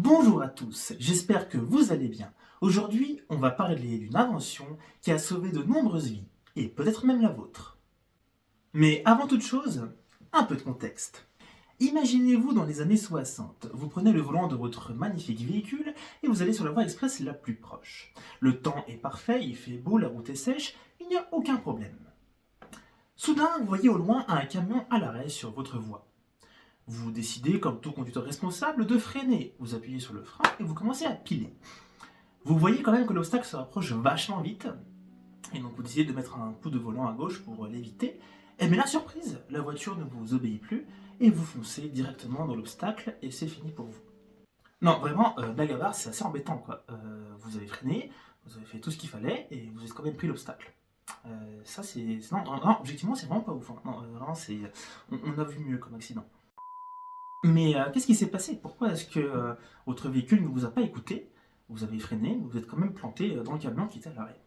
Bonjour à tous, j'espère que vous allez bien. Aujourd'hui, on va parler d'une invention qui a sauvé de nombreuses vies, et peut-être même la vôtre. Mais avant toute chose, un peu de contexte. Imaginez-vous dans les années 60, vous prenez le volant de votre magnifique véhicule et vous allez sur la voie express la plus proche. Le temps est parfait, il fait beau, la route est sèche, il n'y a aucun problème. Soudain, vous voyez au loin un camion à l'arrêt sur votre voie. Vous décidez, comme tout conducteur responsable, de freiner. Vous appuyez sur le frein et vous commencez à piler. Vous voyez quand même que l'obstacle se rapproche vachement vite. Et donc vous décidez de mettre un coup de volant à gauche pour l'éviter. Et mais la surprise, la voiture ne vous obéit plus et vous foncez directement dans l'obstacle et c'est fini pour vous. Non, vraiment, blague à part, c'est assez embêtant quoi. Vous avez freiné, vous avez fait tout ce qu'il fallait et vous avez quand même pris l'obstacle. Ça c'est. Non, non, objectivement, c'est vraiment pas ouf. Hein. Non, vraiment, c'est. On a vu mieux comme accident. Mais qu'est-ce qui s'est passé? Pourquoi est-ce que votre véhicule ne vous a pas écouté? Vous avez freiné, mais vous êtes quand même planté dans le camion qui était à l'arrêt.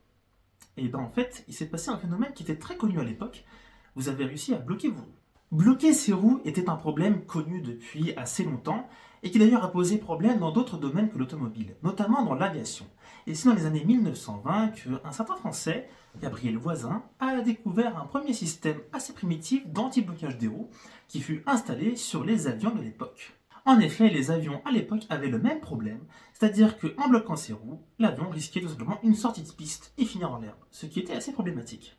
Et bien en fait, il s'est passé un phénomène qui était très connu à l'époque. Vous avez réussi à bloquer vos roues. Bloquer ses roues était un problème connu depuis assez longtemps et qui d'ailleurs a posé problème dans d'autres domaines que l'automobile, notamment dans l'aviation. Et c'est dans les années 1920 qu'un certain Français, Gabriel Voisin, a découvert un premier système assez primitif d'anti-blocage des roues qui fut installé sur les avions de l'époque. En effet, les avions à l'époque avaient le même problème, c'est-à-dire qu'en bloquant ses roues, l'avion risquait tout simplement une sortie de piste et finir en l'herbe, ce qui était assez problématique.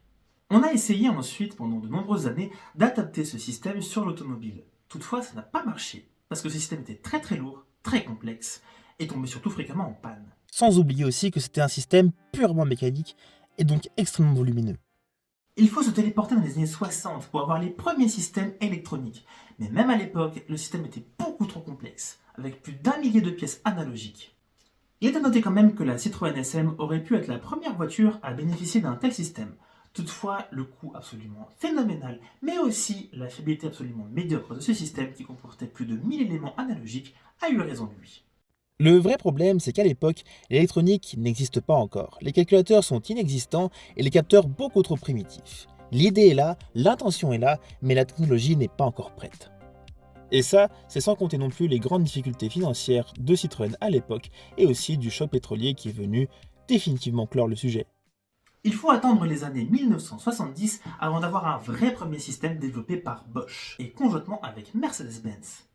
On a essayé ensuite, pendant de nombreuses années, d'adapter ce système sur l'automobile. Toutefois, ça n'a pas marché, parce que ce système était très très lourd, très complexe, et tombait surtout fréquemment en panne. Sans oublier aussi que c'était un système purement mécanique et donc extrêmement volumineux. Il faut se téléporter dans les années 60 pour avoir les premiers systèmes électroniques. Mais même à l'époque, le système était beaucoup trop complexe, avec plus d'un millier de pièces analogiques. Il est à noter quand même que la Citroën SM aurait pu être la première voiture à bénéficier d'un tel système. Toutefois, le coût absolument phénoménal, mais aussi la fiabilité absolument médiocre de ce système qui comportait plus de 1000 éléments analogiques, a eu raison de lui. Le vrai problème, c'est qu'à l'époque, l'électronique n'existe pas encore. Les calculateurs sont inexistants et les capteurs beaucoup trop primitifs. L'idée est là, l'intention est là, mais la technologie n'est pas encore prête. Et ça, c'est sans compter non plus les grandes difficultés financières de Citroën à l'époque et aussi du choc pétrolier qui est venu définitivement clore le sujet. Il faut attendre les années 1970 avant d'avoir un vrai premier système développé par Bosch, et conjointement avec Mercedes-Benz.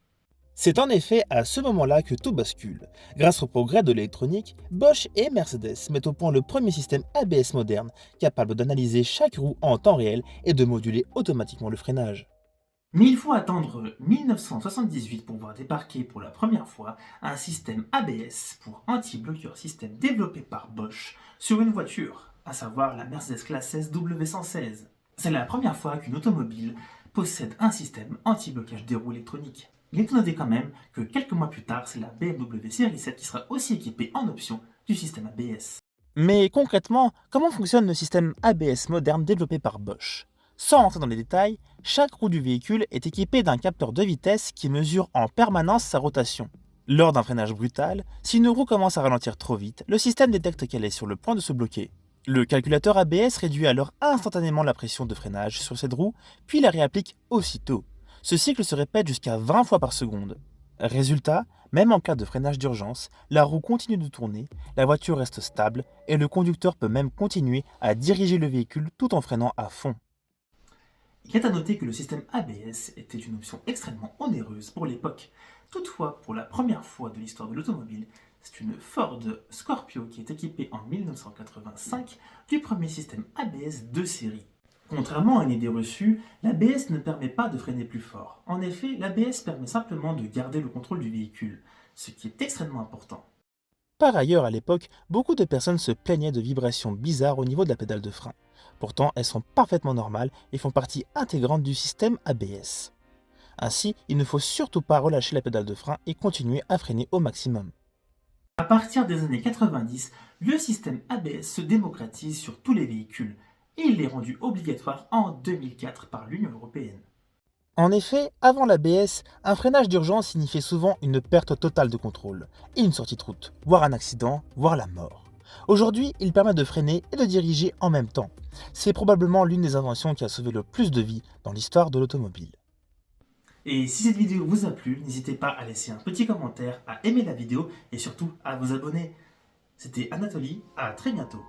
C'est en effet à ce moment-là que tout bascule. Grâce au progrès de l'électronique, Bosch et Mercedes mettent au point le premier système ABS moderne, capable d'analyser chaque roue en temps réel et de moduler automatiquement le freinage. Mais il faut attendre 1978 pour voir débarquer pour la première fois un système ABS pour anti-bloqueur système développé par Bosch sur une voiture, à savoir la Mercedes Classe S W116. C'est la première fois qu'une automobile possède un système anti-blocage des roues électroniques. Il est à noter quand même que quelques mois plus tard, c'est la BMW Série 7 qui sera aussi équipée en option du système ABS. Mais concrètement, comment fonctionne le système ABS moderne développé par Bosch? Sans rentrer dans les détails, chaque roue du véhicule est équipée d'un capteur de vitesse qui mesure en permanence sa rotation. Lors d'un freinage brutal, si une roue commence à ralentir trop vite, le système détecte qu'elle est sur le point de se bloquer. Le calculateur ABS réduit alors instantanément la pression de freinage sur cette roue, puis la réapplique aussitôt. Ce cycle se répète jusqu'à 20 fois par seconde. Résultat, même en cas de freinage d'urgence, la roue continue de tourner, la voiture reste stable et le conducteur peut même continuer à diriger le véhicule tout en freinant à fond. Il est à noter que le système ABS était une option extrêmement onéreuse pour l'époque. Toutefois, pour la première fois de l'histoire de l'automobile, c'est une Ford Scorpio qui est équipée en 1985 du premier système ABS de série. Contrairement à une idée reçue, l'ABS ne permet pas de freiner plus fort. En effet, l'ABS permet simplement de garder le contrôle du véhicule, ce qui est extrêmement important. Par ailleurs, à l'époque, beaucoup de personnes se plaignaient de vibrations bizarres au niveau de la pédale de frein. Pourtant, elles sont parfaitement normales et font partie intégrante du système ABS. Ainsi, il ne faut surtout pas relâcher la pédale de frein et continuer à freiner au maximum. À partir des années 90, le système ABS se démocratise sur tous les véhicules et il est rendu obligatoire en 2004 par l'Union européenne. En effet, avant l'ABS, un freinage d'urgence signifiait souvent une perte totale de contrôle, et une sortie de route, voire un accident, voire la mort. Aujourd'hui, il permet de freiner et de diriger en même temps. C'est probablement l'une des inventions qui a sauvé le plus de vies dans l'histoire de l'automobile. Et si cette vidéo vous a plu, n'hésitez pas à laisser un petit commentaire, à aimer la vidéo et surtout à vous abonner. C'était Anatoly, à très bientôt.